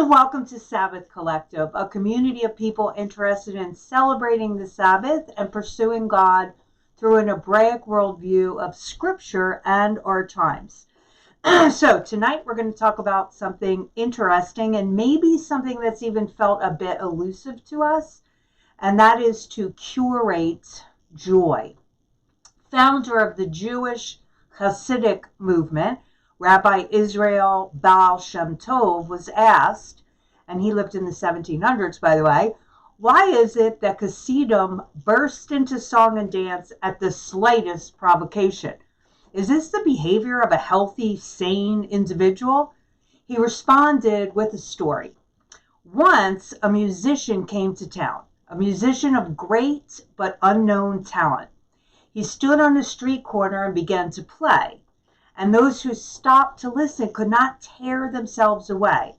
Welcome to Sabbath Collective, a community of people interested in celebrating the Sabbath and pursuing God through an Hebraic worldview of Scripture and our times. So tonight we're going to talk about something interesting and maybe something that's even felt a bit elusive to us, and that is to curate joy. Founder of the Jewish Hasidic movement, Rabbi Israel Baal Shem Tov, was asked, and he lived in the 1700s, by the way, why is it that Hasidim burst into song and dance at the slightest provocation? Is this the behavior of a healthy, sane individual? He responded with a story. Once, a musician came to town, a musician of great but unknown talent. He stood on the street corner and began to play, and those who stopped to listen could not tear themselves away.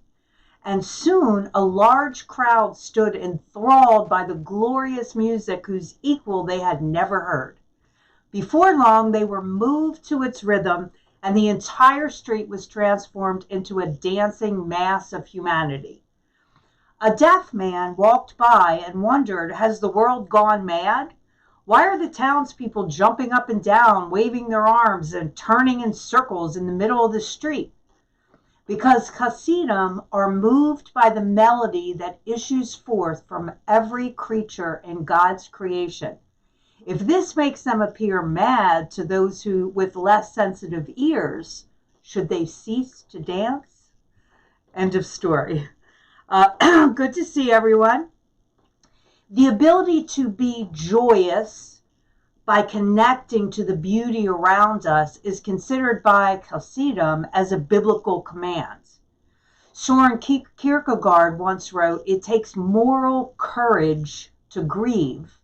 And soon a large crowd stood enthralled by the glorious music whose equal they had never heard. Before long, they were moved to its rhythm, and the entire street was transformed into a dancing mass of humanity. A deaf man walked by and wondered, has the world gone mad? Why are the townspeople jumping up and down, waving their arms and turning in circles in the middle of the street? Because Hasidim are moved by the melody that issues forth from every creature in God's creation. If this makes them appear mad to those who, with less sensitive ears, should they cease to dance? End of story. Good to see everyone. The ability to be joyous by connecting to the beauty around us is considered by Hasidim as a biblical command. Soren Kierkegaard once wrote, "It takes moral courage to grieve.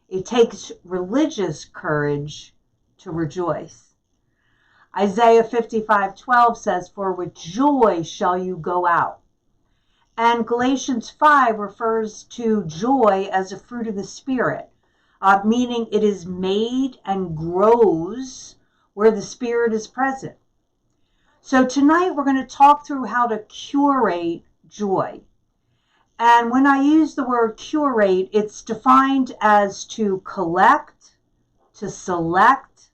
It takes religious courage to rejoice." Isaiah 55:12 says, "For with joy shall you go out." And Galatians 5 refers to joy as a fruit of the Spirit, meaning it is made and grows where the Spirit is present. So tonight we're going to talk through how to curate joy. And when I use the word curate, it's defined as to collect, to select,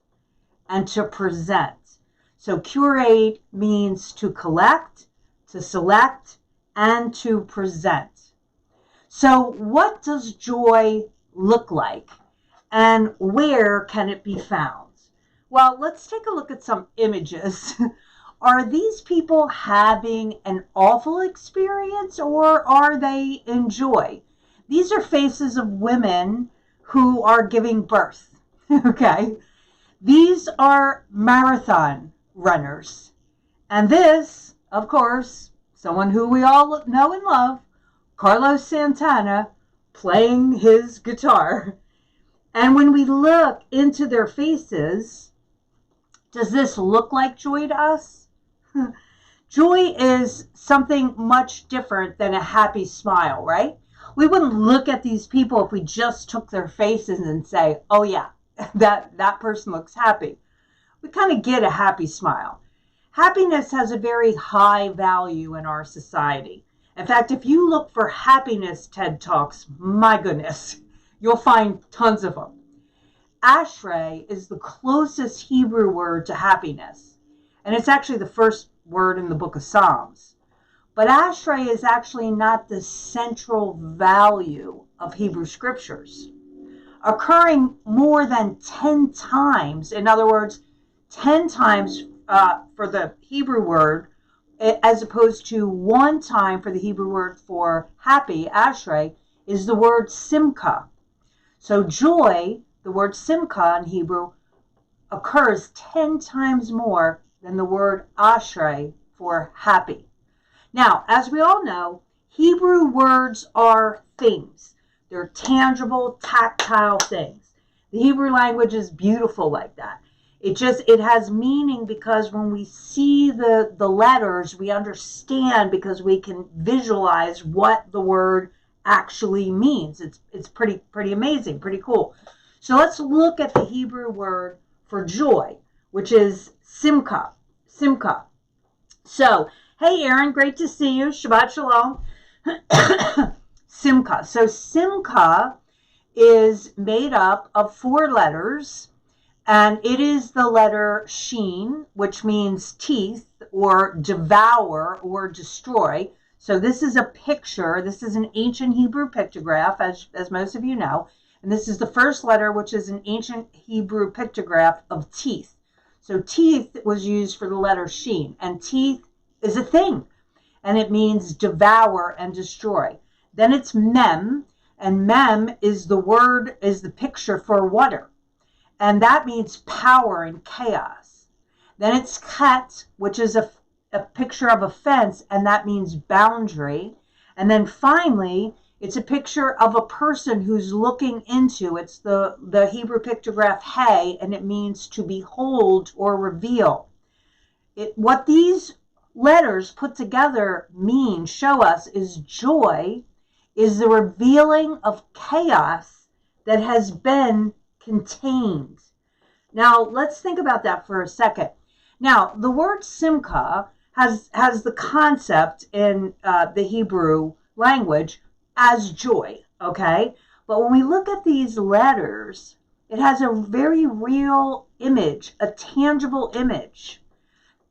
and to present. So curate means to collect, to select, and to present. So what does joy look like, and where can it be found? Well, let's take a look at some images. Are these people having an awful experience, or are they in joy? These are faces of women who are giving birth. Okay, these are marathon runners, and this, of course, someone who we all know and love, Carlos Santana, playing his guitar. And when we look into their faces, does this look like joy to us? Joy is something much different than a happy smile, right? We wouldn't look at these people if we just took their faces and say, oh yeah, that person looks happy. We kind of get a happy smile. Happiness has a very high value in our society. In fact, if you look for happiness TED Talks, my goodness, you'll find tons of them. Ashrei is the closest Hebrew word to happiness, and it's actually the first word in the book of Psalms. But Ashrei is actually not the central value of Hebrew scriptures. Occurring more than 10 times, in other words, 10 times for the Hebrew word, as opposed to one time for the Hebrew word for happy, ashrei, is the word simcha. So joy, the word simcha in Hebrew, occurs 10 times more than the word ashrei for happy. Now, as we all know, Hebrew words are things. They're tangible, tactile things. The Hebrew language is beautiful like that. It has meaning because when we see the letters, we understand because we can visualize what the word actually means. It's pretty amazing, pretty cool. So let's look at the Hebrew word for joy, which is simcha. So Hey, Aaron, great to see you. Shabbat Shalom. Simcha. So Simcha is made up of 4 letters, and it is the letter Sheen, which means teeth or devour or destroy. So this is a picture. This is an ancient Hebrew pictograph, as most of you know. And this is the first letter, which is an ancient Hebrew pictograph of teeth. So teeth was used for the letter Sheen, and teeth is a thing, and it means devour and destroy. Then it's Mem, and Mem is the picture for water, and that means power and chaos. Then it's Chet, which is a picture of a fence, and that means boundary. And then finally, it's a picture of a person who's looking into. It's the Hebrew pictograph Hey, and it means to behold or reveal. What these letters put together show us, is joy is the revealing of chaos that has been contained. Now, let's think about that for a second. Now, the word simcha has the concept in the Hebrew language as joy, okay? But when we look at these letters, it has a very real image, a tangible image.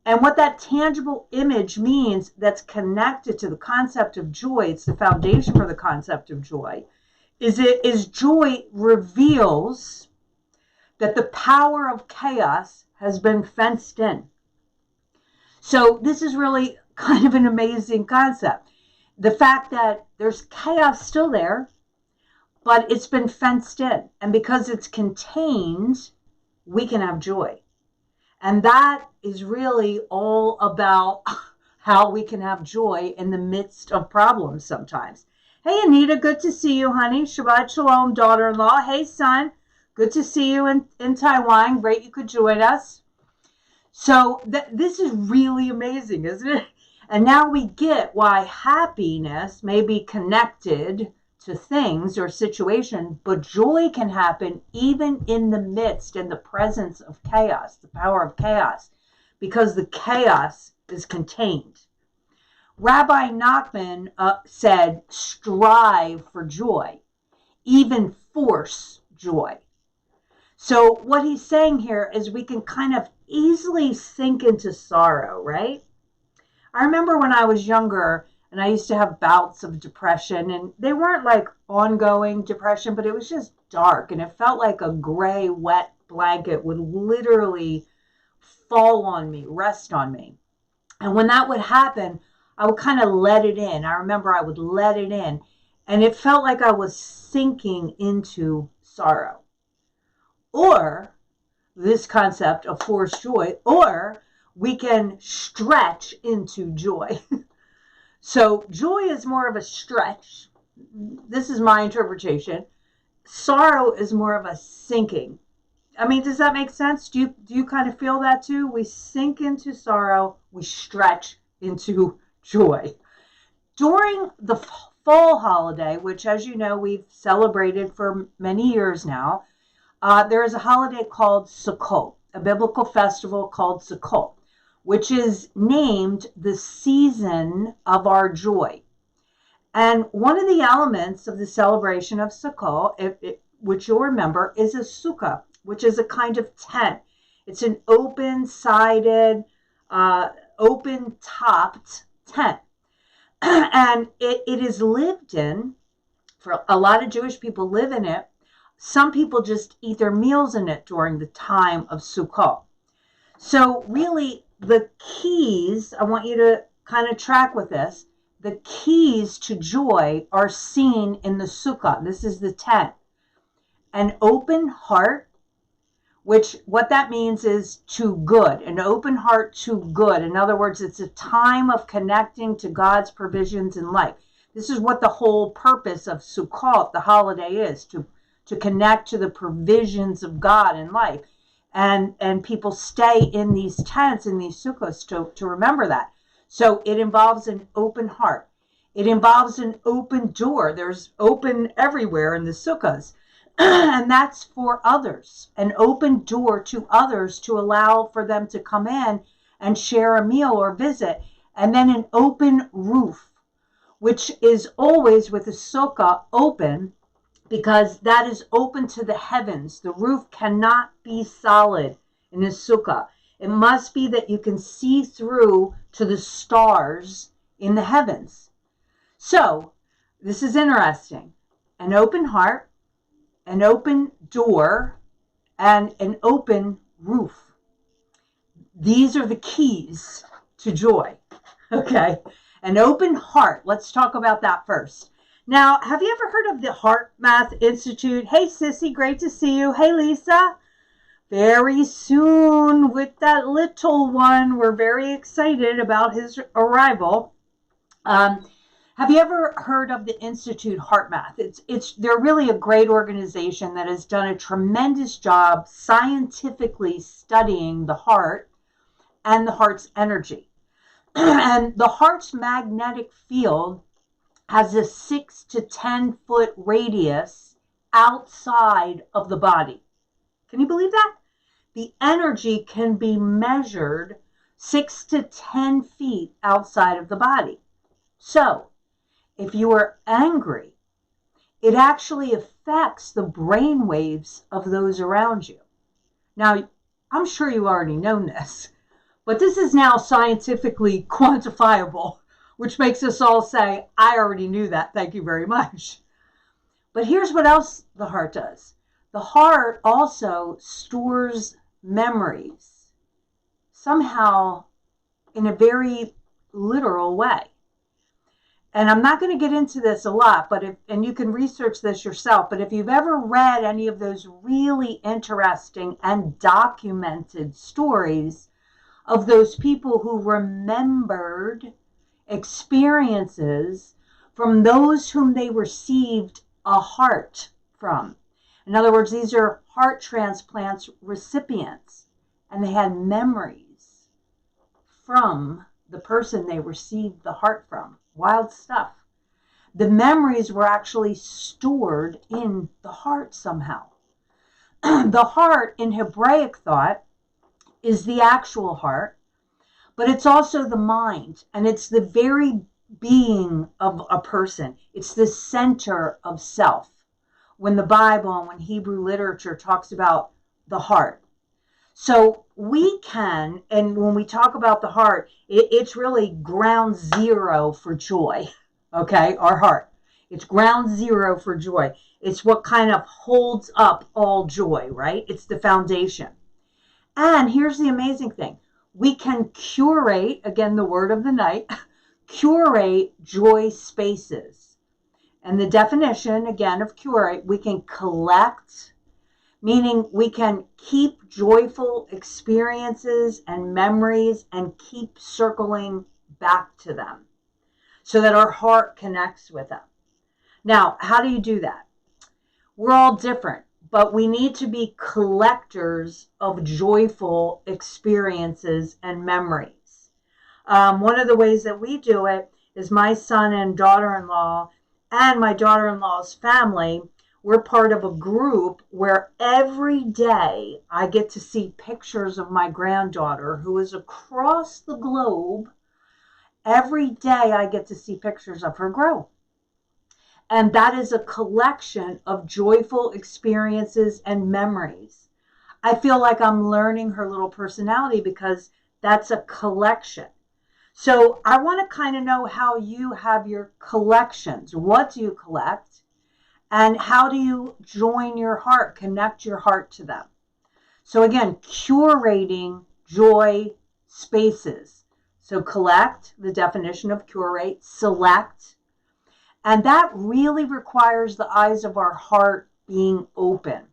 And what that tangible image means that's connected to the concept of joy, it's the foundation for the concept of joy, is joy reveals that the power of chaos has been fenced in. So this is really kind of an amazing concept. The fact that there's chaos still there, but it's been fenced in. And because it's contained, we can have joy. And that is really all about how we can have joy in the midst of problems sometimes. Hey, Anita, good to see you, honey. Shabbat Shalom, daughter-in-law. Hey, son, good to see you in Taiwan. Great you could join us. So this is really amazing, isn't it? And now we get why happiness may be connected to things or situation, but joy can happen even in the midst, in the presence of chaos, the power of chaos, because the chaos is contained. Rabbi Nachman said, strive for joy, even force joy. So what he's saying here is we can kind of easily sink into sorrow, right? I remember when I was younger, and I used to have bouts of depression, and they weren't like ongoing depression, but it was just dark, and it felt like a gray, wet blanket would literally fall on me, rest on me. And when that would happen, I would kind of let it in. I remember I would let it in, and it felt like I was sinking into sorrow. Or this concept of forced joy, or we can stretch into joy. So joy is more of a stretch. This is my interpretation. Sorrow is more of a sinking. I mean, does that make sense? Do you kind of feel that too? We sink into sorrow, we stretch into joy. During the fall holiday, which, as you know, we've celebrated for many years now, there is a holiday called Sukkot, a biblical festival called Sukkot, which is named the season of our joy. And one of the elements of the celebration of Sukkot, which you'll remember, is a sukkah, which is a kind of tent. It's an open-sided, open-topped tent. And it is lived in, for a lot of Jewish people live in it. Some people just eat their meals in it during the time of Sukkot. So really, the keys, I want you to kind of track with this, the keys to joy are seen in the sukkah. This is the tent. An open heart, which what that means is to good, an open heart to good. In other words, it's a time of connecting to God's provisions in life. This is what the whole purpose of Sukkot, the holiday, is, to connect to the provisions of God in life. And people stay in these tents, in these sukkahs, to remember that. So it involves an open heart. It involves an open door. There's open everywhere in the sukkahs. And that's for others. An open door to others to allow for them to come in and share a meal or visit. and then an open roof, which is always with a sukkah open, because that is open to the heavens. The roof cannot be solid in a sukkah. It must be that you can see through to the stars in the heavens. So, this is interesting. An open heart, an open door, and an open roof. These are the keys to joy. Okay? An open heart. Let's talk about that first. Now, have you ever heard of the Heart Math Institute? Hey, Sissy, great to see you. Hey, Lisa. Very soon with that little one. We're very excited about his arrival. Have you ever heard of the Institute Heart Math? They're really a great organization that has done a tremendous job scientifically studying the heart and the heart's energy. And the heart's magnetic field has a 6 to 10 foot radius outside of the body. Can you believe that? The energy can be measured 6 to 10 feet outside of the body. So, if you are angry, it actually affects the brain waves of those around you. Now, I'm sure you already know this, but this is now scientifically quantifiable, which makes us all say, I already knew that, thank you very much. But here's what else the heart does. The heart also stores memories, somehow in a very literal way. And I'm not going to get into this a lot, and you can research this yourself, but if you've ever read any of those really interesting and documented stories of those people who remembered experiences from those whom they received a heart from. In other words, these are heart transplants recipients, and they had memories from the person they received the heart from. Wild stuff. The memories were actually stored in the heart somehow. The heart in Hebraic thought is the actual heart, but it's also the mind, and it's the very being of a person. It's the center of self. When the Bible and when Hebrew literature talks about the heart. So we can, and when we talk about the heart, it's really ground zero for joy, okay, our heart. It's ground zero for joy. It's what kind of holds up all joy, right? It's the foundation. And here's the amazing thing. We can curate, again, the word of the night, curate joy spaces. And the definition, again, of curate, we can collect, meaning we can keep joyful experiences and memories and keep circling back to them so that our heart connects with them. Now, how do you do that? We're all different, but we need to be collectors of joyful experiences and memories. One of the ways that we do it is my son and daughter-in-law and my daughter-in-law's family. We're part of a group where every day I get to see pictures of my granddaughter who is across the globe. Every day I get to see pictures of her grow. And that is a collection of joyful experiences and memories. I feel like I'm learning her little personality because that's a collection. So I want to kind of know how you have your collections. What do you collect? And how do you join your heart, connect your heart to them? So again, curating joy spaces. So collect, the definition of curate, select. And that really requires the eyes of our heart being open.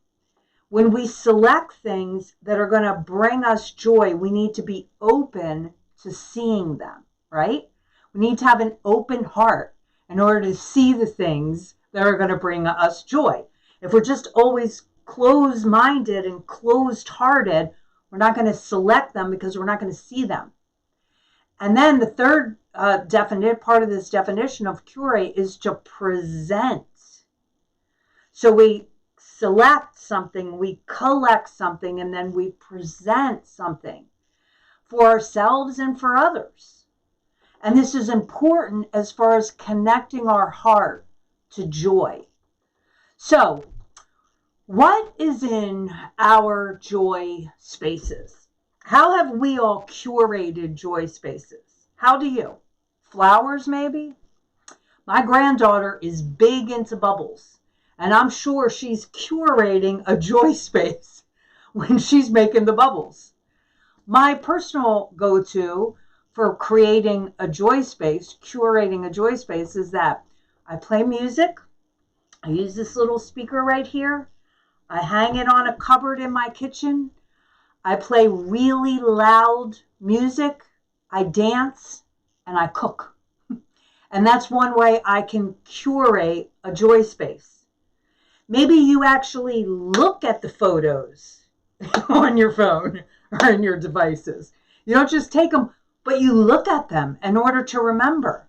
When we select things that are going to bring us joy, we need to be open to seeing them, right? We need to have an open heart in order to see the things that are going to bring us joy. If we're just always closed-minded and closed-hearted, we're not going to select them because we're not going to see them. And then the third part of this definition of curate is to present. So we select something, we collect something, and then we present something for ourselves and for others. And this is important as far as connecting our heart to joy. So, what is in our joy spaces? How have we all curated joy spaces? How do you? Flowers, maybe? My granddaughter is big into bubbles, and I'm sure she's curating a joy space when she's making the bubbles. My personal go-to for creating a joy space, curating a joy space, is that I play music. I use this little speaker right here. I hang it on a cupboard in my kitchen. I play really loud music. I dance and I cook. And that's one way I can curate a joy space. Maybe you actually look at the photos on your phone or in your devices. You don't just take them, but you look at them in order to remember.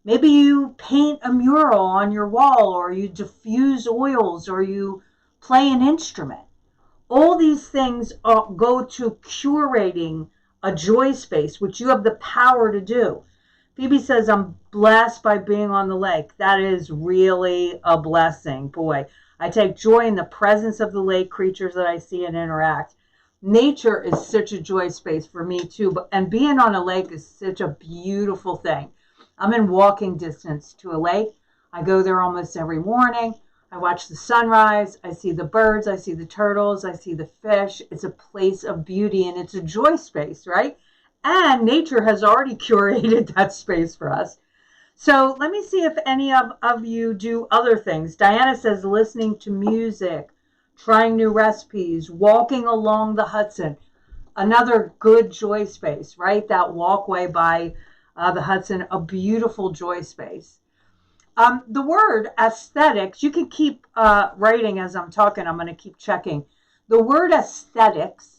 Maybe you paint a mural on your wall, or you diffuse oils, or you play an instrument. All these things go to curating a joy space, which you have the power to do. Phoebe says, I'm blessed by being on the lake. That is really a blessing. Boy, I take joy in the presence of the lake creatures that I see and interact. Nature is such a joy space for me too. And being on a lake is such a beautiful thing. I'm in walking distance to a lake. I go there almost every morning. I watch the sunrise. I see the birds. I see the turtles. I see the fish. It's a place of beauty and it's a joy space, right? And nature has already curated that space for us. So let me see if any of you do other things. Diana says listening to music, trying new recipes, walking along the Hudson. Another good joy space, right? That walkway by the Hudson, a beautiful joy space. The word aesthetics, you can keep writing as I'm talking. I'm going to keep checking. The word aesthetics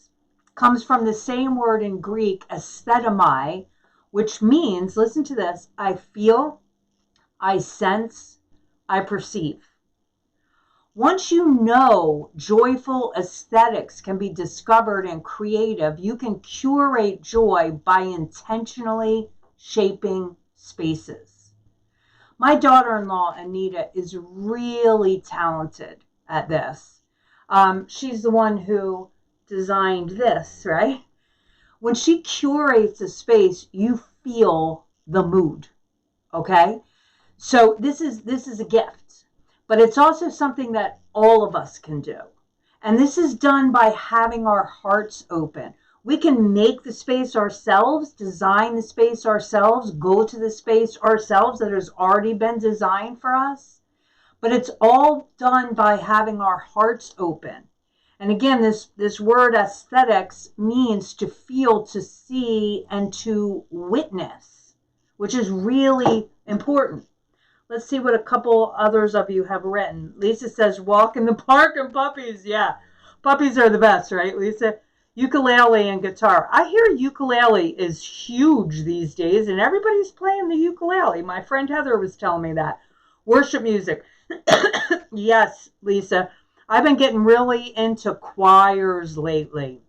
comes from the same word in Greek, aesthetomai, which means, listen to this, I feel, I sense, I perceive. Once you know joyful aesthetics can be discovered and creative, you can curate joy by intentionally shaping spaces. My daughter-in-law, Anita, is really talented at this. She's the one who designed this, right? When she curates a space, you feel the mood, okay? So this is a gift, but it's also something that all of us can do. And this is done by having our hearts open. We can make the space ourselves, design the space ourselves, go to the space ourselves that has already been designed for us. But it's all done by having our hearts open. And again, this word aesthetics means to feel, to see, and to witness, which is really important. Let's see what a couple others of you have written. Lisa says, walk in the park and puppies. Yeah, puppies are the best, right, Lisa? Ukulele and guitar. I hear ukulele is huge these days, and everybody's playing the ukulele. My friend Heather was telling me that. Worship music. Yes, Lisa. I've been getting really into choirs lately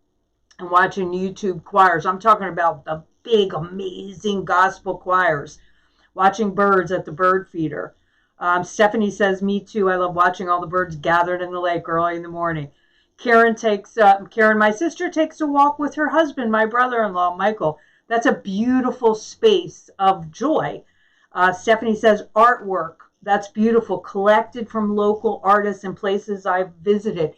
and watching YouTube choirs. I'm talking about the big, amazing gospel choirs. Watching birds at the bird feeder. Stephanie says, me too. I love watching all the birds gathered in the lake early in the morning. Karen, my sister, takes a walk with her husband, my brother-in-law, Michael. That's a beautiful space of joy. Stephanie says, artwork. That's beautiful. Collected from local artists and places I've visited.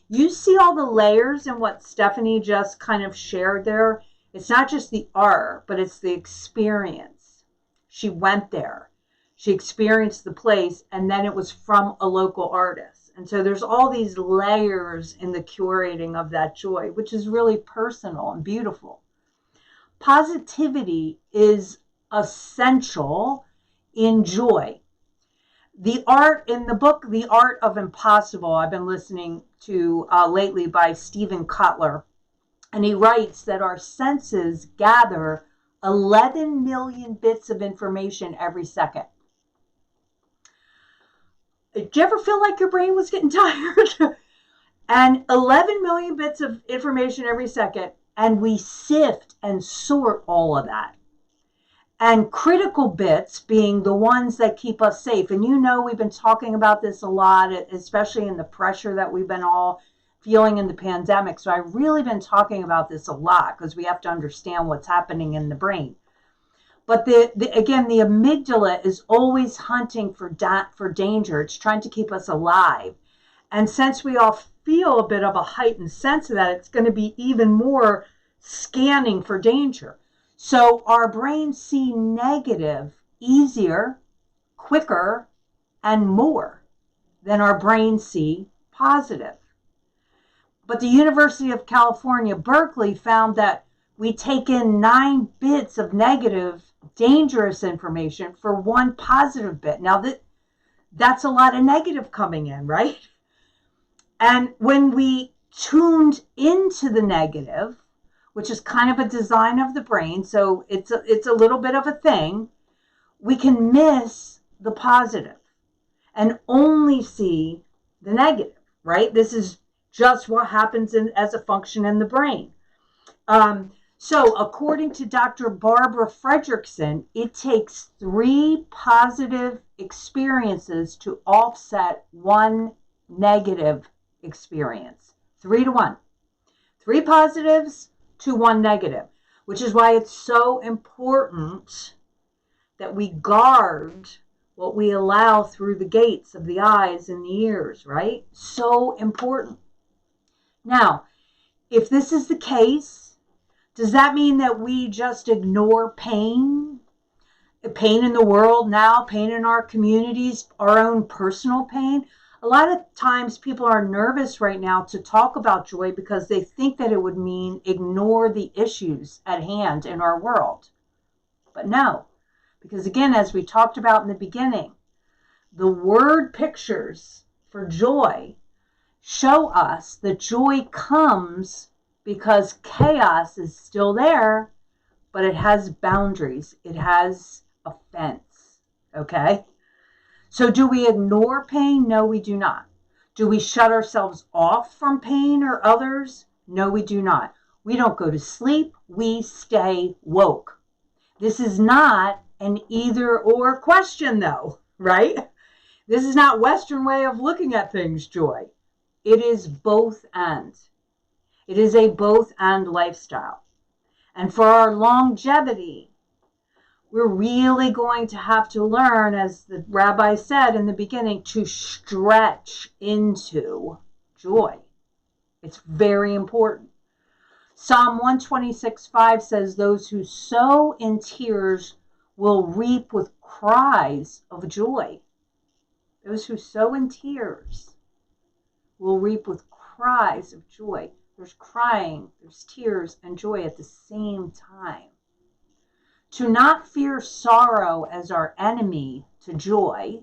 You see all the layers in what Stephanie just kind of shared there? It's not just the art, but it's the experience. She went there. She experienced the place, and then it was from a local artist. And so there's all these layers in the curating of that joy, which is really personal and beautiful. Positivity is essential in joy. The art in the book, The Art of Impossible, I've been listening to lately by Stephen Kotler. And he writes that our senses gather 11 million bits of information every second. Did you ever feel like your brain was getting tired? And 11 million bits of information every second, and we sift and sort all of that. and critical bits being the ones that keep us safe. And we've been talking about this a lot, especially in the pressure that we've been all feeling in the pandemic. So I've really been talking about this a lot because we have to understand what's happening in the brain. But again, the amygdala is always hunting for danger. It's trying to keep us alive. And since we all feel a bit of a heightened sense of that, it's going to be even more scanning for danger. So our brains see negative easier, quicker, and more than our brains see positive. But the University of California, Berkeley found that we take in 9 bits of negative, dangerous information for 1 positive bit. Now, that's a lot of negative coming in, right? And when we tuned into the negative, which is kind of a design of the brain, so it's a little bit of a thing, we can miss the positive and only see the negative, right? This is just what happens as a function in the brain. So according to Dr. Barbara Fredrickson, it takes 3 positive experiences to offset 1 negative experience. 3 to 1. 3 positives to 1 negative, which is why it's so important that we guard what we allow through the gates of the eyes and the ears, right? So important. Now, if this is the case, does that mean that we just ignore pain? Pain in the world now, pain in our communities, our own personal pain? A lot of times people are nervous right now to talk about joy because they think that it would mean ignore the issues at hand in our world. But no, because again, as we talked about in the beginning, the word pictures for joy show us that joy comes because chaos is still there, but it has boundaries. It has a fence, okay? So do we ignore pain? No, we do not. Do we shut ourselves off from pain or others? No, we do not. We don't go to sleep. We stay woke. This is not an either or question though, right? This is not Western way of looking at things, joy. It is both and. It is a both and lifestyle. And for our longevity, we're really going to have to learn, as the rabbi said in the beginning, to stretch into joy. It's very important. Psalm 126:5 says, those who sow in tears will reap with cries of joy. Those who sow in tears will reap with cries of joy. There's crying, there's tears, and joy at the same time. To not fear sorrow as our enemy to joy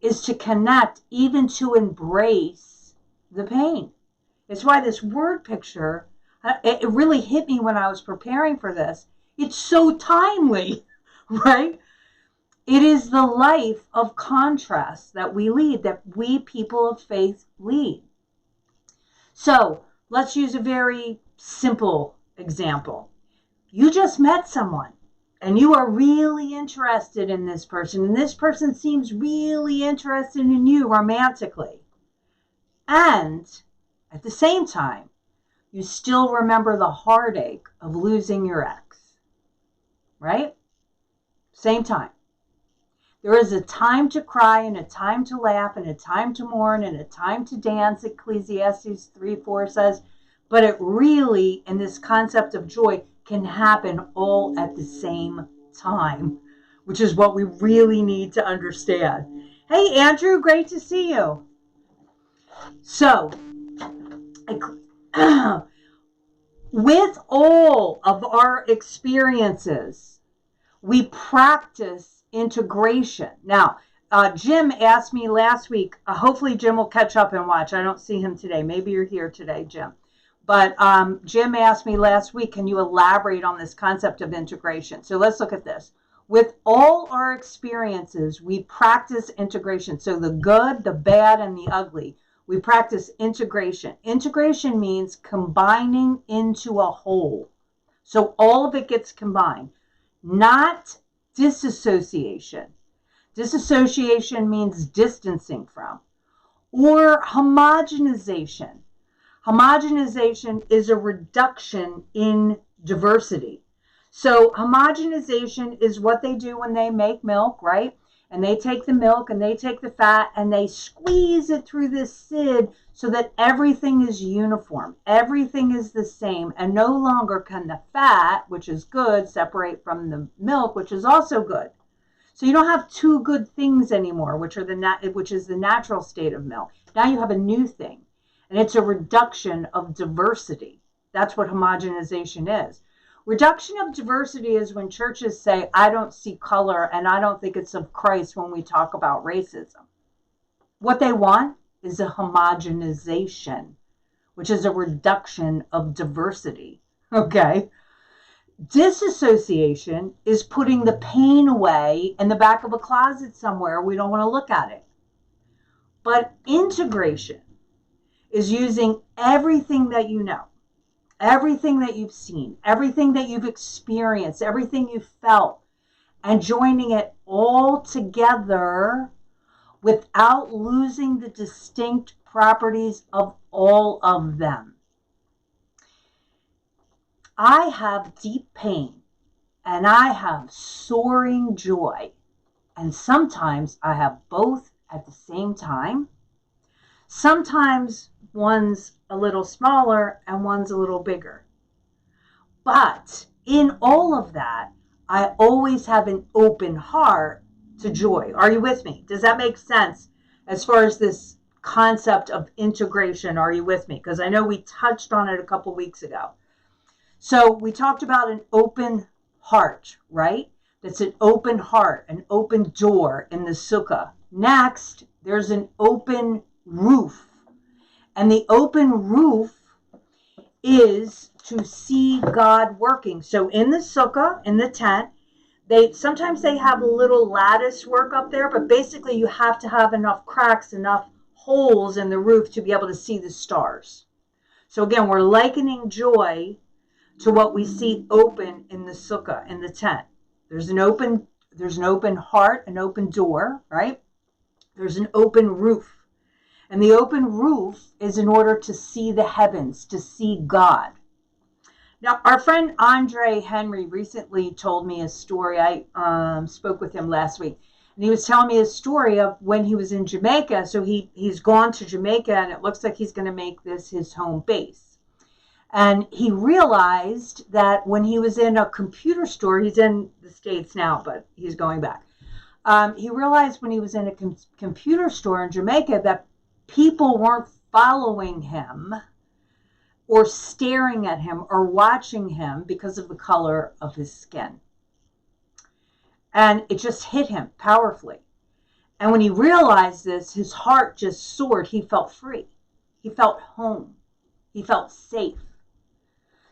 is to connect, even to embrace the pain. It's why this word picture, it really hit me when I was preparing for this. It's so timely, right? It is the life of contrast that we lead, that we people of faith lead. So let's use a very simple example. You just met someone and you are really interested in this person, and this person seems really interested in you romantically. And at the same time, you still remember the heartache of losing your ex, right? Same time. There is a time to cry and a time to laugh and a time to mourn and a time to dance, Ecclesiastes 3:4 says. But it really, in this concept of joy, can happen all at the same time, which is what we really need to understand. Hey, Andrew, great to see you. So, with all of our experiences, we practice integration. Now, Jim asked me last week, hopefully Jim will catch up and watch. I don't see him today. Maybe you're here today, Jim. But Jim asked me last week, can you elaborate on this concept of integration? So let's look at this. With all our experiences, we practice integration. So the good, the bad, and the ugly. We practice integration. Integration means combining into a whole. So all of it gets combined. Not disassociation. Disassociation means distancing from. Or homogenization. Homogenization is a reduction in diversity. So homogenization is what they do when they make milk, right? And they take the milk and they take the fat and they squeeze it through this sieve so that everything is uniform. Everything is the same. And no longer can the fat, which is good, separate from the milk, which is also good. So you don't have two good things anymore, which is the natural state of milk. Now you have a new thing, and it's a reduction of diversity. That's what homogenization is. Reduction of diversity is when churches say, I don't see color and I don't think it's of Christ when we talk about racism. What they want is a homogenization, which is a reduction of diversity. Okay? Disassociation is putting the pain away in the back of a closet somewhere. We don't want to look at it. But integration is using everything that you know, everything that you've seen, everything that you've experienced, everything you've felt, and joining it all together without losing the distinct properties of all of them. I have deep pain and I have soaring joy. And sometimes I have both at the same time. Sometimes one's a little smaller and one's a little bigger. But in all of that, I always have an open heart to joy. Are you with me? Does that make sense as far as this concept of integration? Are you with me? Because I know we touched on it a couple weeks ago. So we talked about an open heart, right? That's an open heart, an open door in the sukkah. Next, there's an open roof. And the open roof is to see God working. So in the sukkah, in the tent, sometimes they have a little lattice work up there, but basically you have to have enough cracks, enough holes in the roof to be able to see the stars. So again, we're likening joy to what we see open in the sukkah, in the tent. There's an open heart, an open door, right? There's an open roof. And the open roof is in order to see the heavens, to see God. Now, our friend Andre Henry recently told me a story. I spoke with him last week. And he was telling me a story of when he was in Jamaica. So he's gone to Jamaica, and it looks like he's going to make this his home base. And he realized that when he was in a computer store, he's in the States now, but he's going back. He realized when he was in a computer store in Jamaica that people weren't following him or staring at him or watching him because of the color of his skin. And it just hit him powerfully. And when he realized this, his heart just soared. He felt free. He felt home. He felt safe.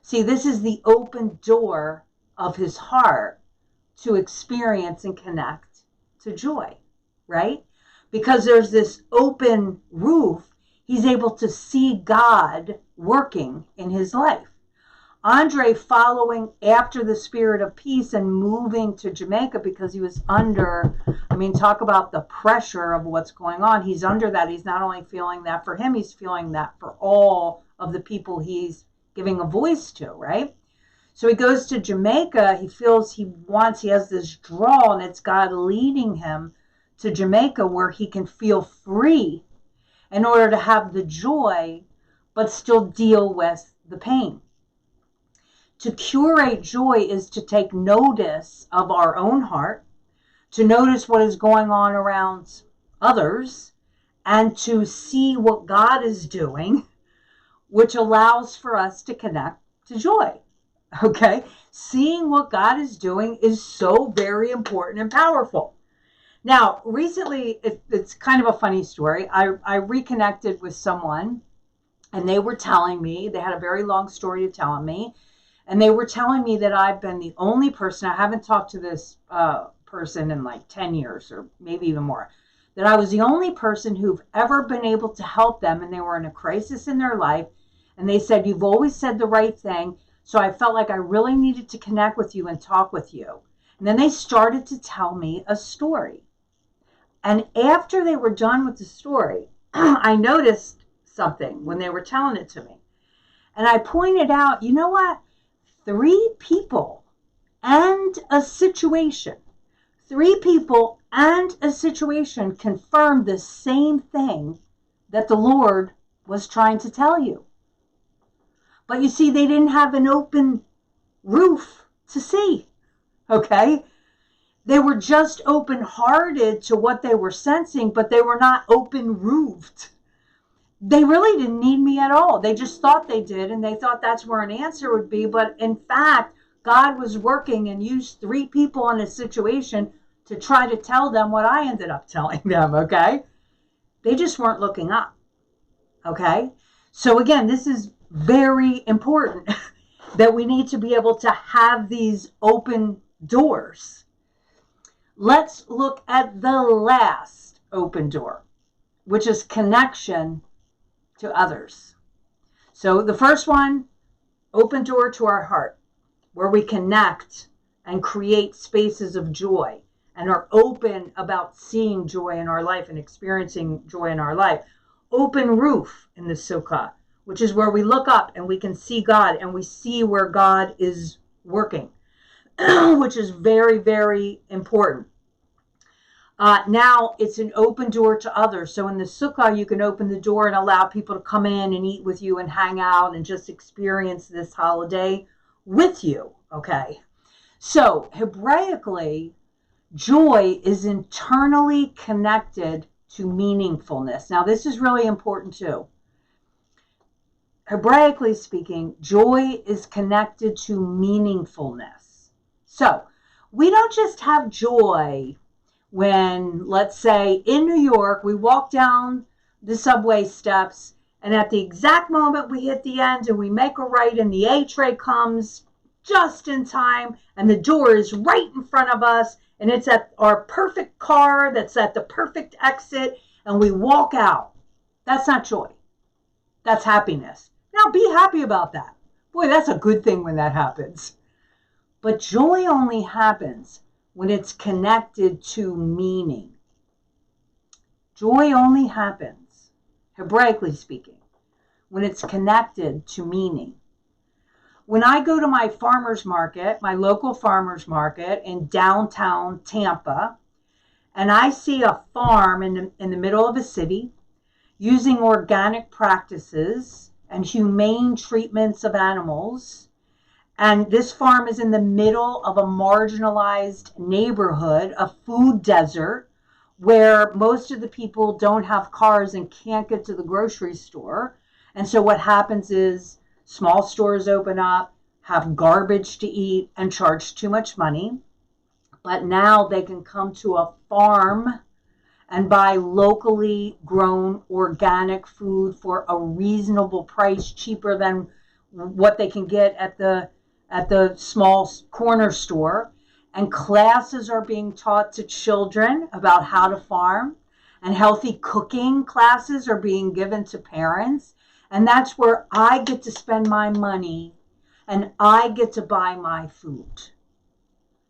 See, this is the open door of his heart to experience and connect to joy, right? Because there's this open roof, he's able to see God working in his life. Andre, following after the spirit of peace and moving to Jamaica because he was under, talk about the pressure of what's going on. He's under that. He's not only feeling that for him, he's feeling that for all of the people he's giving a voice to, right? So he goes to Jamaica. He feels he has this draw, and it's God leading him to Jamaica where he can feel free in order to have the joy, but still deal with the pain. To curate joy is to take notice of our own heart, to notice what is going on around others, and to see what God is doing, which allows for us to connect to joy. Okay? Seeing what God is doing is so very important and powerful. Now, recently, it's kind of a funny story. I reconnected with someone, and they were telling me, they had a very long story to tell me, and they were telling me that I've been the only person, I haven't talked to this person in like 10 years or maybe even more, that I was the only person who've ever been able to help them, and they were in a crisis in their life, and they said, you've always said the right thing, so I felt like I really needed to connect with you and talk with you. And then they started to tell me a story. And after they were done with the story, I noticed something when they were telling it to me. And I pointed out, you know what? 3 people and a situation. 3 people and a situation confirmed the same thing that the Lord was trying to tell you. But you see, they didn't have an open roof to see, okay? They were just open-hearted to what they were sensing, but they were not open-roofed. They really didn't need me at all. They just thought they did, and they thought that's where an answer would be. But in fact, God was working and used 3 people in a situation to try to tell them what I ended up telling them, okay? They just weren't looking up, okay? So again, this is very important that we need to be able to have these open doors. Let's look at the last open door, which is connection to others. So the first one, open door to our heart, where we connect and create spaces of joy and are open about seeing joy in our life and experiencing joy in our life. Open roof in the sukkah, which is where we look up and we can see God and we see where God is working, which is very, very important. Now it's an open door to others. So in the sukkah, you can open the door and allow people to come in and eat with you and hang out and just experience this holiday with you, okay? So Hebraically, joy is internally connected to meaningfulness. Now this is really important too. Hebraically speaking, joy is connected to meaningfulness. So we don't just have joy when, let's say, in New York, we walk down the subway steps, and at the exact moment we hit the end and we make a right and the A tray comes just in time and the door is right in front of us and it's at our perfect car that's at the perfect exit and we walk out. That's not joy. That's happiness. Now be happy about that. Boy, that's a good thing when that happens. But joy only happens when it's connected to meaning. Joy only happens, Hebraically speaking, when it's connected to meaning. When I go to my farmer's market, my local farmer's market in downtown Tampa, and I see a farm in the middle of a city using organic practices and humane treatments of animals, and this farm is in the middle of a marginalized neighborhood, a food desert, where most of the people don't have cars and can't get to the grocery store. And so what happens is small stores open up, have garbage to eat, and charge too much money. But now they can come to a farm and buy locally grown organic food for a reasonable price, cheaper than what they can get at the small corner store. And classes are being taught to children about how to farm, and healthy cooking classes are being given to parents. And that's where I get to spend my money and I get to buy my food.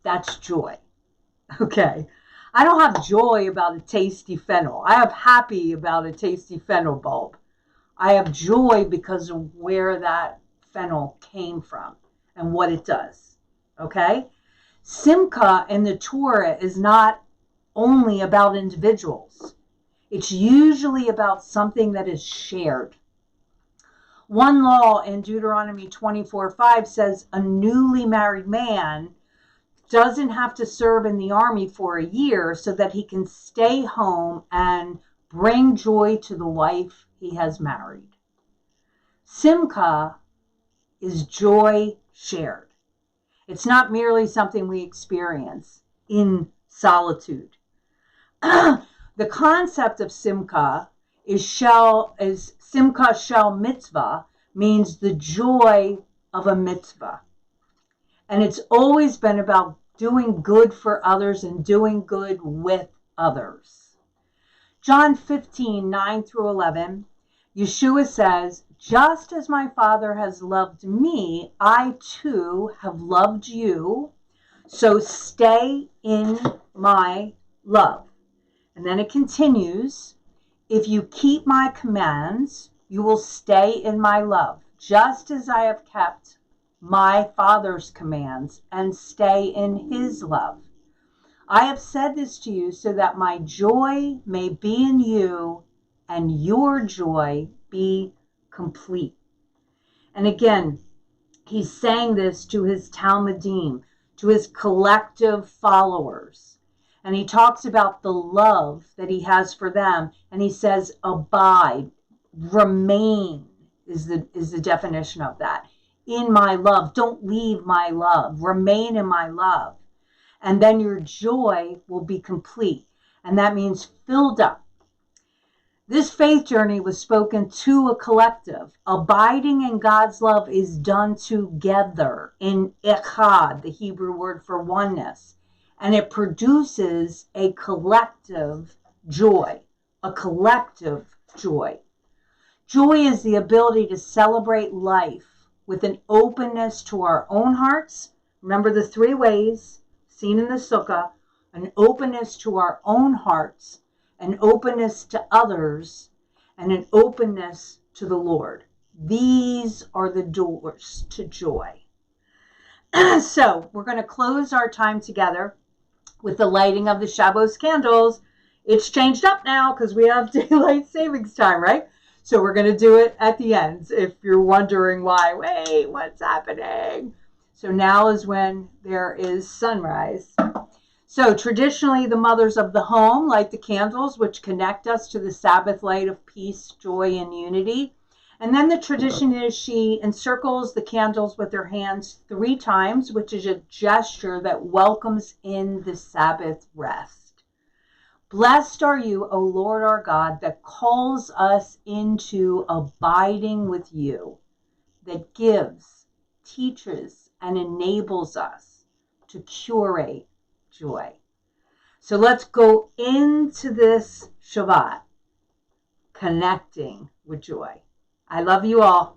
That's joy. Okay. I don't have joy about a tasty fennel. I have happy about a tasty fennel bulb. I have joy because of where that fennel came from and what it does. Okay? Simcha in the Torah is not only about individuals. It's usually about something that is shared. One law in Deuteronomy 24:5 says a newly married man doesn't have to serve in the army for a year so that he can stay home and bring joy to the wife he has married. Simcha is joy shared. It's not merely something we experience in solitude. The concept of simcha is simcha shel mitzvah, means the joy of a mitzvah. And it's always been about doing good for others and doing good with others. John 15:9-11, Yeshua says, just as my Father has loved me, I too have loved you. So stay in my love. And then it continues, if you keep my commands, you will stay in my love, just as I have kept my Father's commands and stay in his love. I have said this to you so that my joy may be in you and your joy be complete. And again, he's saying this to his Talmudim, to his collective followers. And he talks about the love that he has for them. And he says, abide, remain is the definition of that. In my love. Don't leave my love. Remain in my love. And then your joy will be complete. And that means filled up. This faith journey was spoken to a collective. Abiding in God's love is done together in echad, the Hebrew word for oneness. And it produces a collective joy, a collective joy. Joy is the ability to celebrate life with an openness to our own hearts. Remember the three ways seen in the sukkah, an openness to our own hearts, an openness to others, and an openness to the Lord. These are the doors to joy. So we're going to close our time together with the lighting of the Shabbos candles. It's changed up now because we have daylight savings time, right? So we're going to do it at the end if you're wondering why. Wait, what's happening? So now is when there is sunrise. So traditionally, the mothers of the home light the candles, which connect us to the Sabbath light of peace, joy, and unity. And then the tradition is she encircles the candles with her hands 3 times, which is a gesture that welcomes in the Sabbath rest. Blessed are you, O Lord our God, that calls us into abiding with you, that gives, teaches, and enables us to curate joy. So let's go into this Shabbat connecting with joy. I love you all.